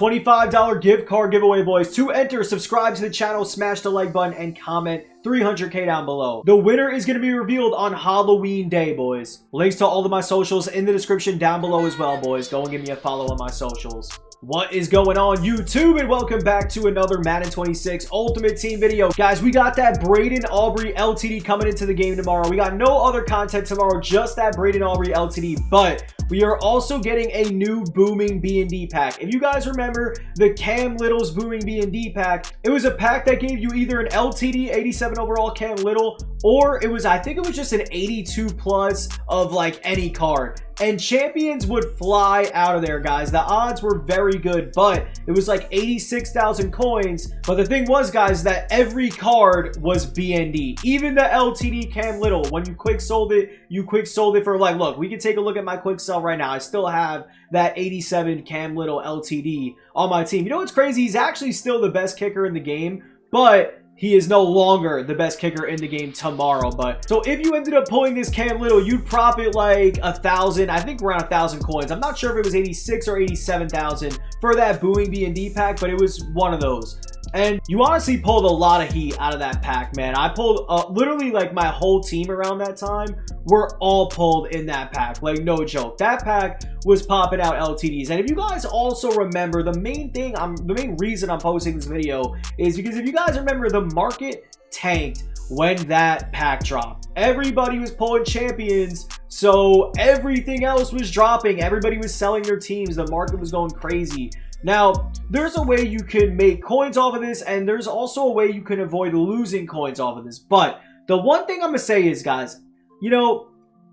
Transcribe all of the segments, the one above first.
$25 gift card giveaway, boys. To enter, subscribe to the channel, smash the like button, and comment 300K down below. The winner is going to be revealed on Halloween Day, boys. Links to all of my socials in the description down below as well, boys. Go and give me a follow on my socials. What is going on, YouTube? And welcome back to another Madden 26 Ultimate Team video. Guys, we got that Braden Aubrey LTD coming into the game tomorrow. We got no other content tomorrow, just that Braden Aubrey LTD. But we are also getting a new Booming B&D pack. If you guys remember the Cam Little's Booming B&D pack, it was a pack that gave you either an LTD 87 overall Cam Little, or it was, I think it was just an 82 plus of like any card. And champions would fly out of there, guys. The odds were very good, but it was like 86,000 coins. But the thing was, guys, that every card was BND. Even the LTD Cam Little, when you quick sold it, you quick sold it for like, look, we can take a look at my quick sell right now. I still have that 87 Cam Little LTD on my team. You know what's crazy? He's actually still the best kicker in the game, but he is no longer the best kicker in the game tomorrow. But so if you ended up pulling this Cam Little, you'd profit like 1,000, I think around 1,000 coins. I'm not sure if it was 86 or 87,000 for that Booming B&D pack, but it was one of those. And you honestly pulled a lot of heat out of that pack, man. I pulled literally like my whole team around that time were all pulled in that pack. Like, no joke. That pack was popping out LTDs. And if you guys also remember, the main reason I'm posting this video is because if you guys remember, the market tanked when that pack dropped. Everybody was pulling champions, so everything else was dropping. Everybody was selling their teams. The market was going crazy. Now, there's a way you can make coins off of this, and there's also a way you can avoid losing coins off of this. But the one thing I'm going to say is, guys, you know,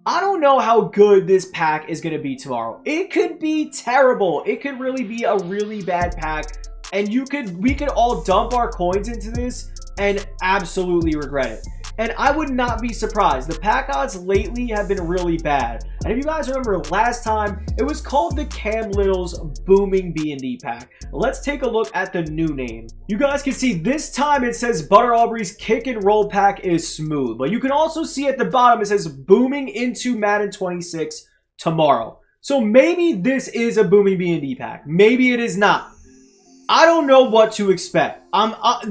I don't know how good this pack is going to be tomorrow. It could be terrible. It could really be a really bad pack, and we could all dump our coins into this and absolutely regret it. And I would not be surprised. The pack odds lately have been really bad. And if you guys remember last time, it was called the Cam Little's Booming B&D pack. Let's take a look at the new name. You guys can see this time it says Butter Aubrey's Kick and Roll pack is smooth. But you can also see at the bottom it says Booming into Madden 26 tomorrow. So maybe this is a Booming B&D pack. Maybe it is not. I don't know what to expect.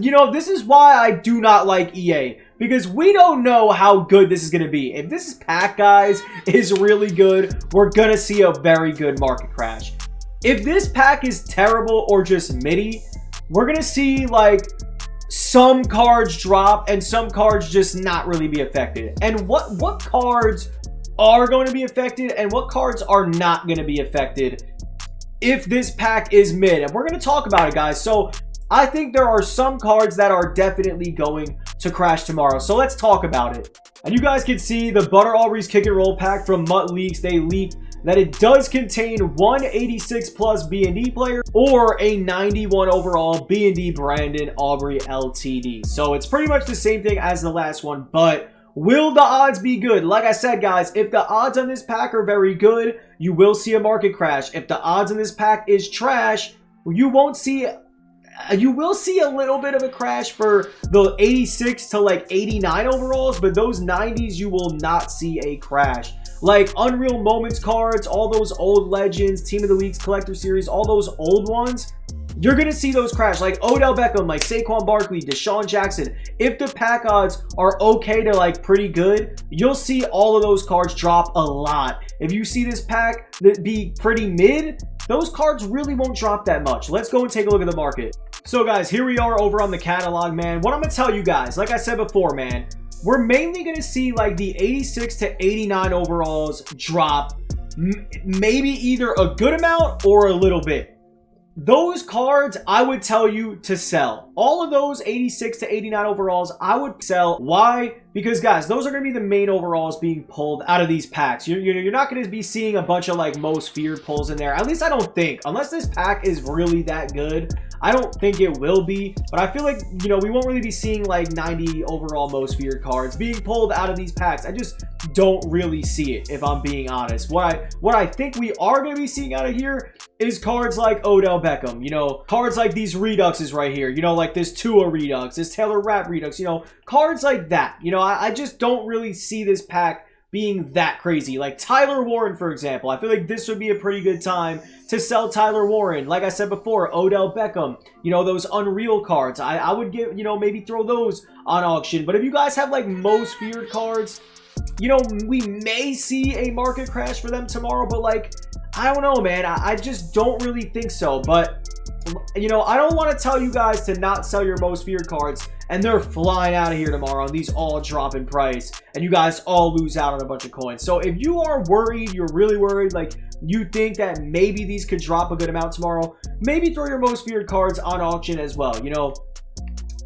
You know, this is why I do not like EA, because we don't know how good this is going to be. If this pack, guys, is really good, we're going to see a very good market crash. If this pack is terrible or just midi, we're going to see like some cards drop and some cards just not really be affected. And what cards are going to be affected and what cards are not going to be affected if this pack is mid? And we're going to talk about it, guys. So I think there are some cards that are definitely going to crash tomorrow. So let's talk about it. And you guys can see the Butter Aubrey's Kick and Roll pack from Mutt Leaks. They leaked that it does contain one 86 plus B&D player or a 91 overall B&D Brandon Aubrey LTD. So it's pretty much the same thing as the last one, but will the odds be good? Like I said, guys, if the odds on this pack are very good, you will see a market crash. If the odds on this pack is trash, you will see a little bit of a crash for the 86 to like 89 overalls, but those 90s, you will not see a crash. Like Unreal Moments cards, all those old legends, Team of the Weeks Collector Series, all those old ones, you're going to see those crash. Like Odell Beckham, like Saquon Barkley, Deshaun Jackson. If the pack odds are okay to like pretty good, you'll see all of those cards drop a lot. If you see this pack that be pretty mid, those cards really won't drop that much. Let's go and take a look at the market. So guys, here we are over on the catalog, man. What I'm going to tell you guys, like I said before, man, we're mainly going to see like the 86 to 89 overalls drop. Maybe either a good amount or a little bit. Those cards, I would tell you to sell. All of those 86 to 89 overalls, I would sell. Why? Because, guys, those are going to be the main overalls being pulled out of these packs. You're not going to be seeing a bunch of, like, most feared pulls in there. At least I don't think. Unless this pack is really that good, I don't think it will be. But I feel like, you know, we won't really be seeing, like, 90 overall most feared cards being pulled out of these packs. I just don't really see it, if I'm being honest. What I think we are going to be seeing out of here is cards like Odell Beckham, you know, cards like these Reduxes right here, you know, like this Tua Redux, this Taylor Rapp Redux, you know, cards like that. You know, I just don't really see this pack being that crazy. Like Tyler Warren, for example. I feel like this would be a pretty good time to sell Tyler Warren. Like I said before, Odell Beckham, you know, those Unreal cards. I would give, you know, maybe throw those on auction. But if you guys have like most feared cards, you know, we may see a market crash for them tomorrow, but like, I don't know, man. I just don't really think so. But, you know, I don't want to tell you guys to not sell your most feared cards and they're flying out of here tomorrow and these all drop in price and you guys all lose out on a bunch of coins. So if you are worried, you're really worried, like you think that maybe these could drop a good amount tomorrow, maybe throw your most feared cards on auction as well. You know,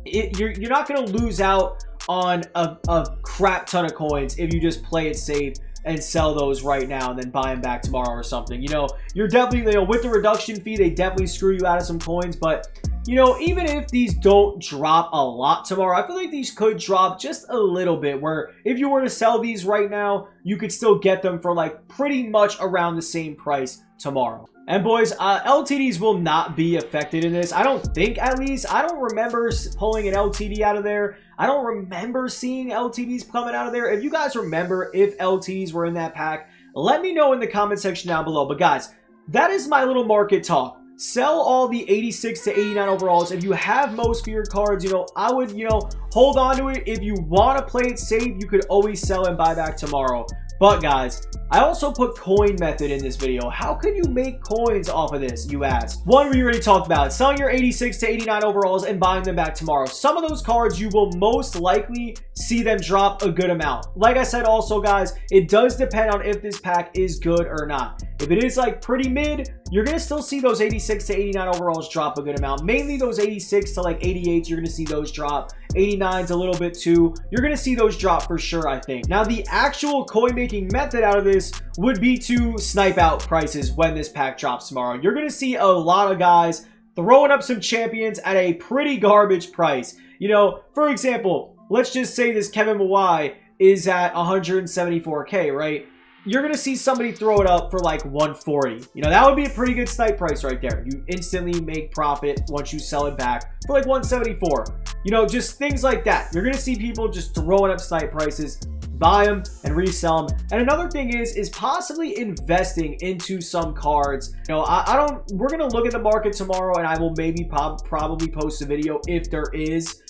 you're not going to lose out on a crap ton of coins if you just play it safe and sell those right now and then buy them back tomorrow or something. You know, you're definitely, you know, with the reduction fee, they definitely screw you out of some coins. But, you know, even if these don't drop a lot tomorrow, I feel like these could drop just a little bit, where if you were to sell these right now, you could still get them for like pretty much around the same price tomorrow. And boys, LTDs will not be affected in this. I don't think, at least. I don't remember pulling an LTD out of there. I don't remember seeing LTDs coming out of there. If you guys remember if LTDs were in that pack, let me know in the comment section down below. But guys, that is my little market talk. Sell all the 86 to 89 overalls. If you have most feared cards, you know, I would, you know, hold on to it. If you want to play it safe, you could always sell and buy back tomorrow. But guys, I also put coin method in this video. How can you make coins off of this, you ask? One, we already talked about, selling your 86 to 89 overalls and buying them back tomorrow. Some of those cards, you will most likely see them drop a good amount. Like I said also, guys, it does depend on if this pack is good or not. If it is like pretty mid, you're going to still see those 86 to 89 overalls drop a good amount. Mainly those 86 to like 88s, you're going to see those drop. 89's a little bit too. You're going to see those drop for sure, I think. Now, the actual coin making method out of this would be to snipe out prices when this pack drops tomorrow. You're going to see a lot of guys throwing up some champions at a pretty garbage price. You know, for example, let's just say this Kevin Mawai is at 174K, right? You're going to see somebody throw it up for like 140. You know, that would be a pretty good snipe price right there. You instantly make profit once you sell it back for like 174. You know, just things like that. You're going to see people just throwing up snipe prices, buy them and resell them. And another thing is possibly investing into some cards. You know, we're going to look at the market tomorrow and I will maybe probably post a video if there is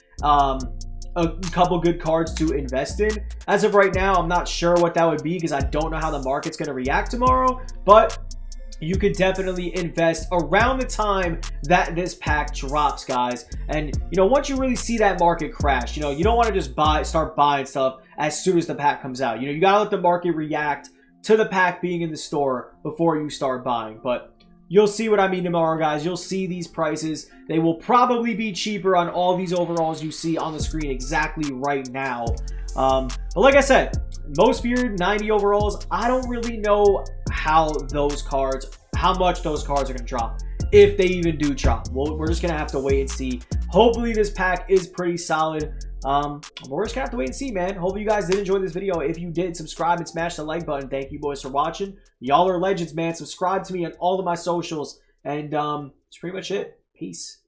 a couple good cards to invest in. As of right now, I'm not sure what that would be because I don't know how the market's going to react tomorrow, but you could definitely invest around the time that this pack drops, guys. And, you know, once you really see that market crash, you know, you don't want to just start buying stuff as soon as the pack comes out. You know, you got to let the market react to the pack being in the store before you start buying. But you'll see what I mean tomorrow, guys. You'll see these prices. They will probably be cheaper on all these overalls you see on the screen exactly right now. But like I said, most feared 90 overalls, I don't really know how much those cards are going to drop, if they even do drop. Well, we're just going to have to wait and see. Hopefully this pack is pretty solid. We're just gonna have to wait and see, man. Hopefully you guys did enjoy this video. If you did, subscribe and smash the like button. Thank you boys for watching. Y'all are legends, man. Subscribe to me on all of my socials, and that's pretty much it. Peace.